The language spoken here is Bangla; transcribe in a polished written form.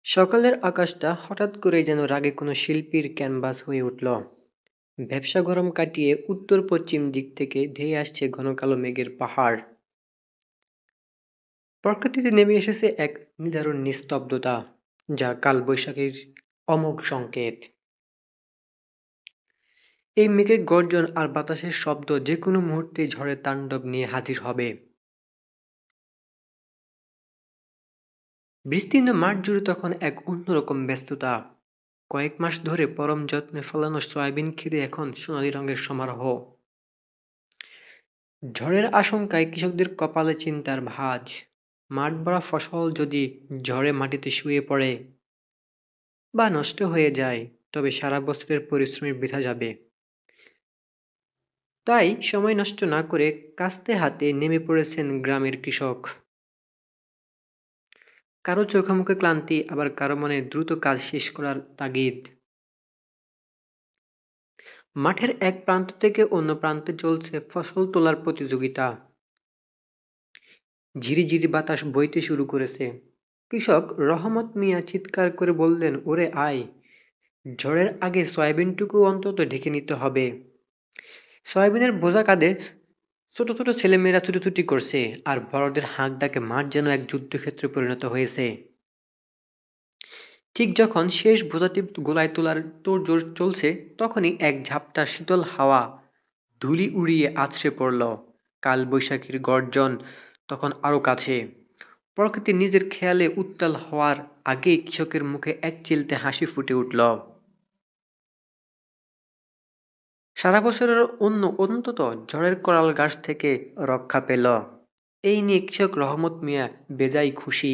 সকালের আকাশটা হঠাৎ করেই যেন রাগে কোনো শিল্পীর ক্যানভাস হয়ে উঠল। ভ্যাপসা গরম কাটিয়ে উত্তর পশ্চিম দিক থেকে ধেয়ে আসছে ঘন কালো মেঘের পাহাড়। প্রকৃতিতে নেমে এসেছে এক নিদারুণ নিস্তব্ধতা, যা কালবৈশাখীর অমোঘ সংকেত। এই মেঘের গর্জন আর বাতাসের শব্দ যে কোনো মুহূর্তে ঝড়ের তাণ্ডব নিয়ে হাজির হবে। বিস্তীর্ণ মাঠ জুড়ে তখন এক অন্যরকম ব্যস্ততা। কয়েক মাস ধরে পরম যত্নে ফলানো সয়াবিন ক্ষেতে এখন সোনালী রঙের সমারোহ। ঝড়ের আশঙ্কায় কৃষকদের কপালে চিন্তার ভাঁজ। মাঠ ভরা ফসল যদি ঝড়ে মাটিতে শুয়ে পড়ে বা নষ্ট হয়ে যায়, তবে সারা বছরের পরিশ্রমের বৃথা যাবে। তাই সময় নষ্ট না করে কাস্তে হাতে নেমে পড়েছেন গ্রামের কৃষক। কারো চোখে মুখে ক্লান্তি, আবার কারো মনে দ্রুত কাজ শেষ করার তাগিদ। মাঠের এক প্রান্ত থেকে অন্য প্রান্তে চলছে ফসল তোলার প্রতিযোগিতা। ঝিরিঝিরি বাতাস বইতে শুরু করেছে। কৃষক রহমত মিয়া চিৎকার করে বললেন, ওরে আয়, ঝড়ের আগে সয়াবিনটুকু অন্তত ঢেকে নিতে হবে। সয়াবিনের বোঝা কাঁধে ছোট ছোট ছেলেমেয়েরা ছুটোছুটি করছে, আর বড়দের হাঁক ডাকে মাঠ যেন এক যুদ্ধক্ষেত্রে পরিণত হয়েছে। ঠিক যখন শেষ বোঝাটি গোলায় তোলার তোড়জোড় চলছে, তখনই এক ঝাপটা শীতল হাওয়া ধুলি উড়িয়ে আছড়ে পড়ল। কালবৈশাখীর গর্জন তখন আরো কাছে। প্রকৃতি নিজের খেয়ালে উত্তাল হওয়ার আগেই কৃষকের মুখে এক চিলতে হাসি ফুটে উঠল। সারা বছরের অন্য অন্তত ঝড়ের করাল গাছ থেকে রক্ষা পেল, এই নিয়ে কৃষক রহমত মিয়া বেজায় খুশি।